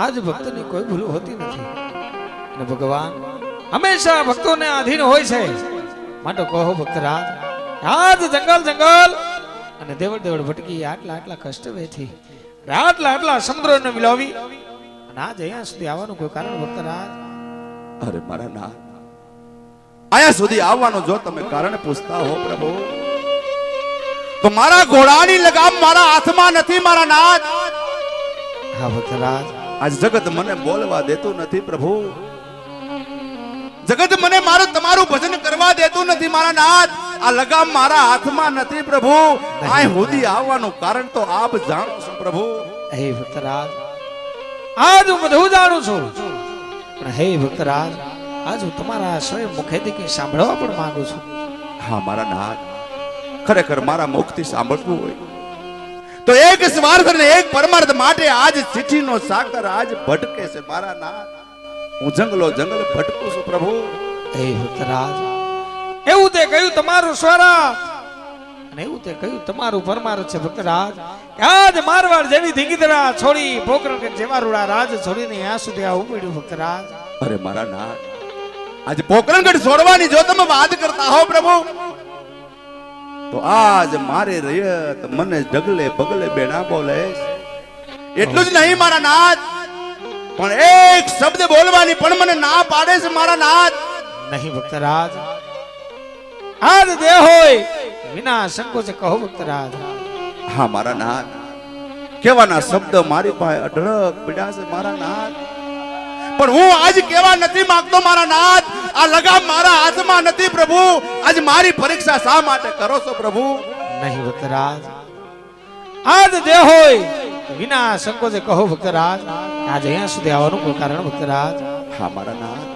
આજ ભક્તની કોઈ ભૂલ હોતી નથી અને ભગવાન હંમેશા ભક્તોને આધીન હોય છે માટે કહો ભક્તરાજ આજ જંગલ જંગલ અને દેવળ દેવળ ભટકી આટલા કષ્ટ વેઠી આટલા સમુદ્રને મિલાવી અને આજ અહીંયા સુધી આવવાનું કોઈ કારણ ભક્તરાજ? અરે મારા નાથ, અહીંયા સુધી આવવાનું જો તમે કારણ પૂછતા હો પ્રભુ, તો મારા ઘોડાની લગામ મારા હાથમાં નથી મારા નાથ. હા ભક્તરાજ, આજ જગત મને બોલવા દેતું નથી પ્રભુ, જગત મને મારું તમારું ભજન કરવા દેતું નથી મારા નાથ. આ લગામ મારા હાથમાં નથી પ્રભુ. આ સુધી આવવાનું કારણ તો આપ જાણો છો પ્રભુ. હે ભક્તરાજ, આજ હું બધું જાણું છું, પણ હે ભક્તરાજ, આજ હું તમારા સ્વયં મુખેથી કંઈ સાંભળવા પણ માંગુ છું. હા મારા નાથ, ખરેખર મારા મુખથી સાંભળવું હોય તો એક સ્વાર્થ અને એક પરમાર્થ માટે આજ ચિઠ્ઠીનો સાગર આજ ભટકે છે મારા નાથ. હું જંગલો જંગલ ભટકું છું પ્રભુ. હે ભક્તરાજ, એવું તે કહ્યું તમારું સ્વરાજ અને એવું તે કહ્યું તમારું પરમાર્થ છે ભક્તરાજ. આજ મારવાડ જેવી ધીંગીદરા છોડી પોકરણ જેવા રૂડા રાજ છોડીને અહીંયા સુધી આવું પડ્યું ભક્તરાજ. અરે મારા નાથ, આજ પોકરણગઢ છોડવાની જો તમે વાત કરતા હો પ્રભુ, તો આજ મારે રયત મને ઢગલે પગલે બેના બોલે. એટલું જ નહીં મારા નાથ, પણ એક શબ્દ બોલવાની પણ મને ના પાડે છે મારા નાથ. નહીં ભક્તરાજ, આજ દેહ હોય વિના સંકોચે કહો ભક્તરાજ. હા મારા નાથ, કેવાના શબ્દ મારી પાસે અઢળક પીડા છે મારા નાથ, પણ હું આજ કેવા નથી માંગતો મારા નાથ. આ લગામ મારા હાથમાં નથી પ્રભુ. આજ મારી પરીક્ષા શા માટે કરો છો પ્રભુ? નહીં ભક્તરાજ, આજ દેહ હોય વિના સંકોચે કહો ભક્તરાજ. આજ અહીંયા સુધી આવવાનું કોઈ કારણ ભક્તરાજ? હા મારા નાથ,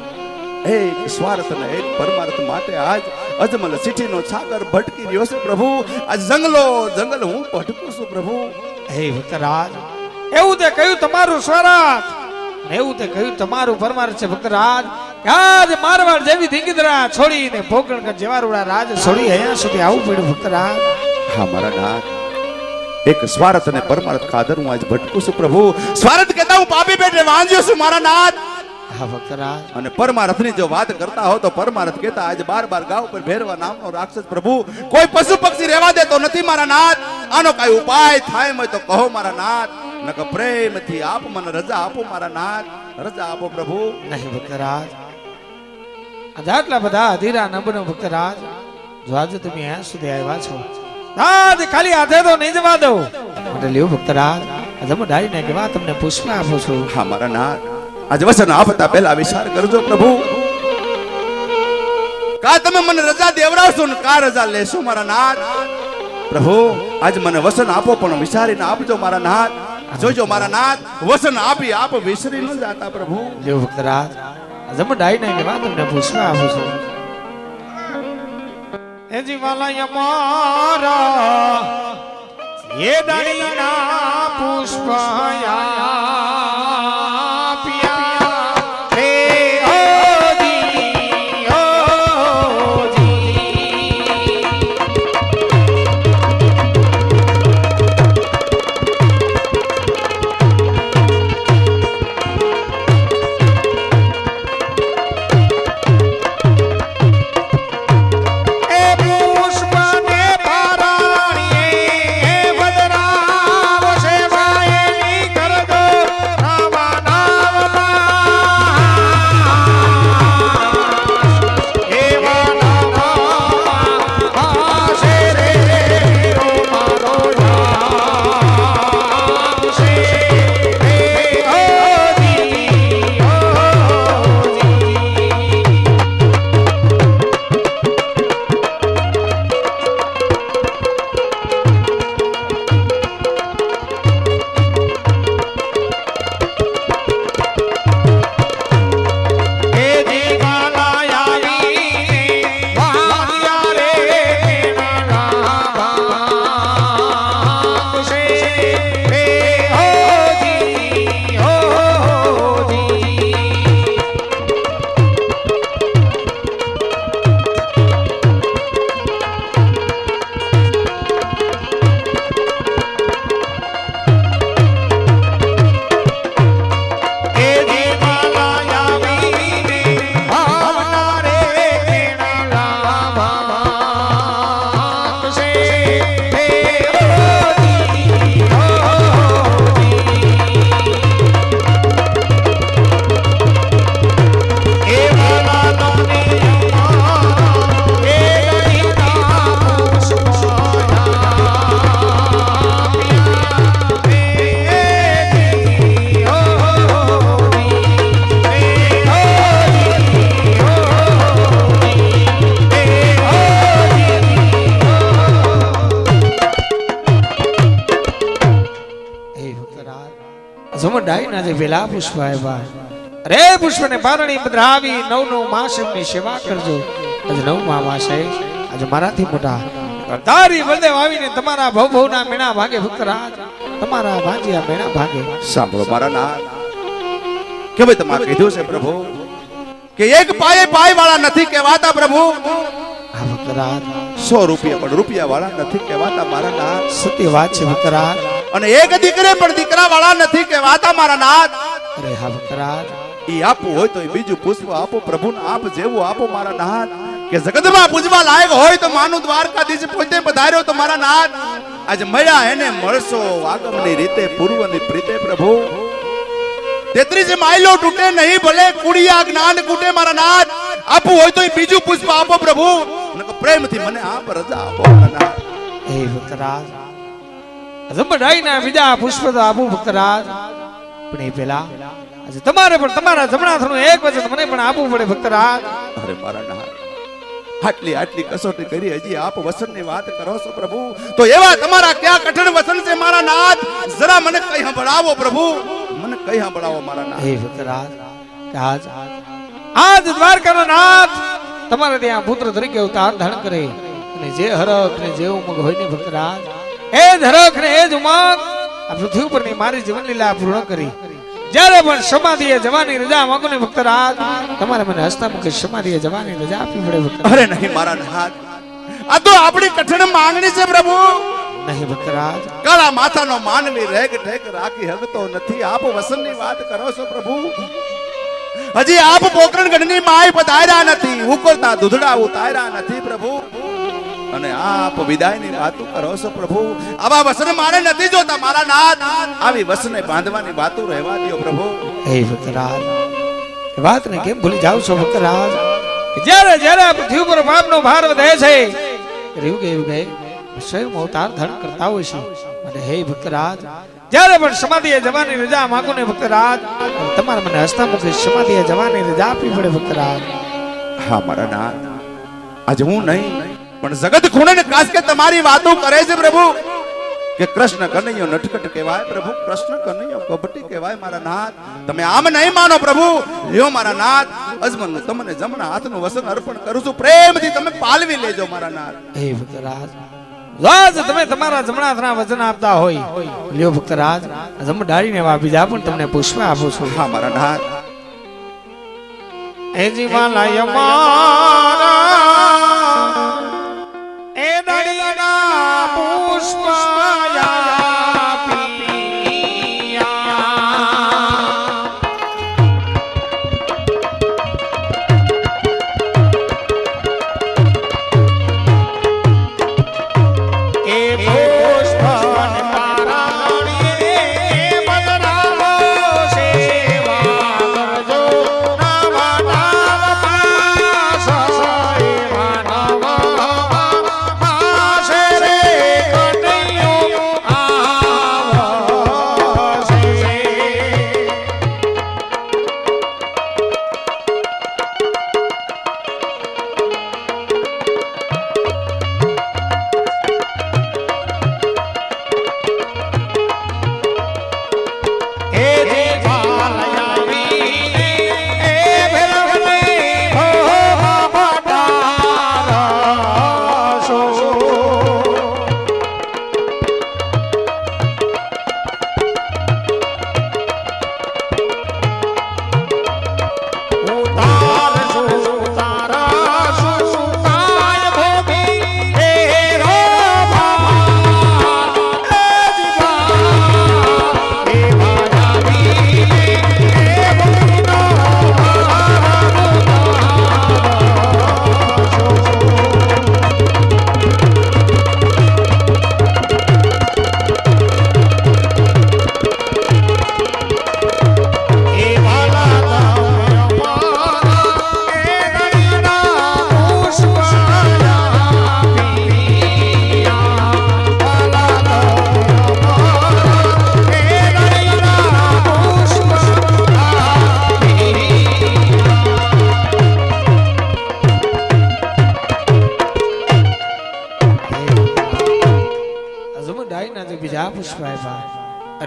એક સ્વાર્થ અને એક પરમાર્થ માટે આજ અજમલ સિટીનો સાગર ભટકી રહ્યો છે પ્રભુ. આ જંગલો જંગલ હું ભટકું છું પ્રભુ. હે ભક્તરાજ, એવું તે કહ્યું તમારું સ્વરાજ અને એવું તે કહ્યું તમારું પરમાર્થ છે ભક્તરાજ. આજ મારવાડ જેવી ધીંગીદરા છોડીને પોકરણગઢ જેવા રૂડા રાજ છોડી અહીંયા સુધી આવવું પડ્યું ભક્તરાજ. હા મારા નાથ, એક સ્વાર્થ અને પરમાર્થ ખાતર હું આજ ભટકું છું પ્રભુ. સ્વાર્થ કહેતા હું પાપી પેટે વાંજ્યો છું મારા નાથ. હા ભક્તરાજ, અને પરમાર્થની જો વાત કરતા હો તો પરમાર્થ કહેતા આજ બાર ગાવ પર ભેરવા નામનો રાક્ષસ પ્રભુ કોઈ પશુ પક્ષી રહેવા દેતો નથી મારા નાથ. આનો કઈ ઉપાય થાય હોય તો કહો મારા નાથ, નક પ્રેમથી આપ મને રજા આપો મારા નાથ, રજા આપો પ્રભુ. નહીં ભક્તરાજ, આટલા બધા અધીરા નબનો ભક્તરાજ, જો આજે તમે અહીંયા સુધી આવ્યા છો, આજ ખાલી હાથે તો નહીં જવા દો. માટે લ્યો ભક્તરાજ, આજે હું ડાળીને કેવા તમને પુષ્પ આપું છું. હા મારા નાથ, આજ વચન આપતા પહેલા વિચાર કરજો પ્રભુ. કા તમે મને રજા દેવરાવશો ને કા રજા લેશો મારા નાથ. પ્રભુ આજ મને વચન આપો, પણ વિચારીને આપજો મારા નાથ. જોજો મારા નાથ, વચન આપી આપ વિસરી ન જાતા પ્રભુ. લ્યો ભક્તરાજ, આજે હું ડાળીને કેવા તમને પુષ્પ આપું છું. એ જીવાલય મારા એ ડાળીના પુષ્પ હે ભક્તરાજ જમડાઈના જે વેલા પુષ્પ આવ્યા અરે પુષ્પને પારણી પધરાવી નવ માસ એમની સેવા કરજો આજે 9મા માસે આજે મારાથી મોટા તારી બળદેવ આવીને તમારા ભવના મેણા ભાગે ભક્તરાજ તમારા ભાંજિયા મેણા ભાગે સાંભળો મારા નાથ કે ભાઈ તમારે કીધું છે પ્રભુ કે એક પાયે પાય વાળા નથી કહેવાતા પ્રભુ આ ભક્તરાજ 100 રૂપિયા પણ રૂપિયા વાળા નથી કહેવાતા મારા નાથ સત્ય વાત છે ભક્તરાજ અને એક દીકરે પણ દીકરા વાળા નથી કહેવાતા મારા નાથ અરે હા ભક્તરાજ ઈ આપવું હોય તો ઈ બીજું પુષ્પ આપો પ્રભુને આપ જેવું આપો મારા નાથ કે જગતમાં પૂજવા લાયક હોય તો માનું દ્વારકાધીશ પોતે પધાર્યો તો મારા નાથ આજે મળ્યા એને મળશો આગમની રીતે પૂર્વની પ્રીતે પ્રભુ 33 માઇલો તૂટે નહીં ભલે કુડિયા જ્ઞાન કૂટે મારા નાથ આપવું હોય તો ઈ બીજું પુષ્પ આપો પ્રભુ નકર પ્રેમથી મને આપ રજા આપો મારા નાથ હે ભક્તરાજ જમડાઈના બીજા પુષ્પ તો આપું ભક્તરાજ પણ એ પેલા આજે તમારે પણ તમારા જમણા હાથનું એક વચન મને પણ આપવું પડે ભક્તરાજ અરે મારા નાથ આટલી કસોટી કરી હજી આપ વસનની વાત કરો છો પ્રભુ તો એવા તમારા ક્યાં કઠણ વસન છે મારા નાથ જરા મને કઈ સંભળાવો પ્રભુ મને કઈ સંભળાવો મારા નાથ હે ભક્તરાજ આજ દ્વારકાનો નાથ તમારે ત્યાં પુત્ર તરીકે અવતાર ધારણ કરે અને જે હરખ ને જે ઉમંગ હોય ને ભક્તરાજ એ જ હરખ ને એ જ ઉમંગ આ પૃથ્વી ઉપરની મારી જીવન લીલા પૂર્ણ કરી જ્યારે પણ સમાધિએ જવાની રજા માંગો ને ભક્તરાજ તમારે મને હસતા મુખે સમાધિએ જવાની રજા આપવી પડે ભક્તરાજ અરે નહીં મારા નાથ આ તો આપણી કઠણ માંગણી છે પ્રભુ નહીં ભક્તરાજ કાળા માથાનો માનવી રેગ ઠેક રાખી હગતો નથી આપ વસનની વાત કરો છો પ્રભુ હજી આપ પોકરણગઢની માય પધાર્યા નથી ઉકળતા દૂધડા ઉતાર્યા નથી પ્રભુ અને આપ વિદાયની વાતો કરો છો પ્રભુ આવા વસન મારે નથી જોતા મારા નાથ આવી વસને બાંધવાની વાતો રહેવા દો પ્રભુ હે ભક્તરાજ એ વાતને કેમ ભૂલી જાવ છો ભક્તરાજ જ્યારે જ્યારે આ પૃથ્વી ઉપર પાપનો ભાર વધે છે યુગે સ્વયં અવતાર ધારણ કરતા હોય છે અને હે ભક્તરાજ જ્યારે પણ સમાધિએ જવાની રજા માંગો ને ભક્તરાજ તમારે મને હસતા મુખે સમાધિએ જવાની રજા આપવી પડે ભક્તરાજ હા મારા નાથ આજે હું નહીં પણ જગત ખૂણે ને ખાસ કે તમારી વાતો કરે છે પ્રભુ કે કૃષ્ણ કનૈયો નટખટ કહેવાય પ્રભુ કૃષ્ણ કનૈયો કપટી કહેવાય મારા નાથ તમે આમ નહીં માનો પ્રભુ લ્યો મારા નાથ અજમન તમને જમણા હાથનું વસન અર્પણ કરું છું પ્રેમથી તમે પાલવી લેજો મારા નાથ હે ભક્તરાજ રાજ તમે તમારા જમણા હાથના વચન આપતા હોય લ્યો ભક્તરાજ જમડાડીને એવા બીજા પણ તમને પુષ્પ આપું છું હા મારા નાથ એ જીવાલય મારા એ દડીના પુષ્પ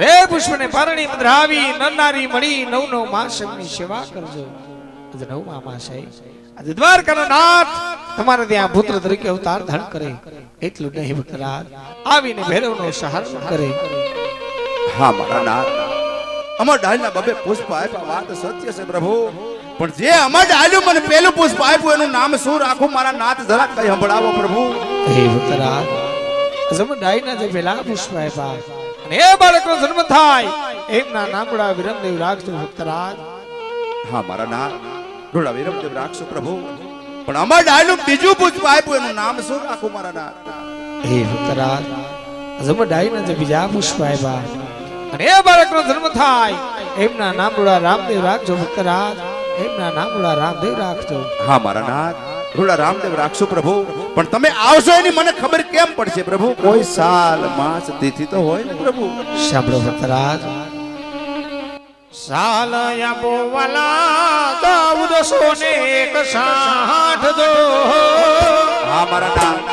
રે પુષ્પને પારણી મધરાવી નરનારી મળી નવ નવ માસ એમની સેવા કરજો. આજે નવમા માસ આજે દ્વારકાનો નાથ તમારે ત્યાં પુત્ર તરીકે અવતાર ધારણ કરે. એટલું નહીં ભક્તરાજ આવીને ભૈરવનો સહારો કરે. હા મારા નાથ, અમર ડાળના બબે પુષ્પ આપ્યા વાત સત્ય છે પ્રભુ, પણ જે અમર ડાળ્યું મને પેલું પુષ્પ આપ્યું એનું નામ શું રાખું મારા નાથ, જરા કઈ સંભળાવો પ્રભુ. હે ભક્તરાજ સમુદાયના જે પેલા પુષ્પ આપ્યા અને એ બાળકનો જન્મ થાય એમના નામડા વિરમદેવ રાખજો ભક્તરાજ. હા મારા નાથ, ઢોળા વિરમદેવ રાખશો પ્રભુ, પણ અમર ડાળનું બીજું પુષ્પ આપ્યું એનું નામ શું રાખું મારા નાથ. હે ભક્તરાજ સમુદાયના જે બીજા પુષ્પ આપ્યા અને એ બાળકનો જન્મ થાય એમના નામડા રામદેવ રાખજો ભક્તરાજ, એમના નામડા રામદેવ રાખજો. હા મારા નાથ, ઢોળા રામદેવ રાખશો પ્રભુ, પણ તમે આવશો એની મને ખબર કેમ પડશે પ્રભુ? કોઈ સાલ માસ તિથિ તો હોય ને પ્રભુ. સાંભળો ભક્તરાજ, સાલ આપો વાલા 1461 દો. હા મારા નાથ,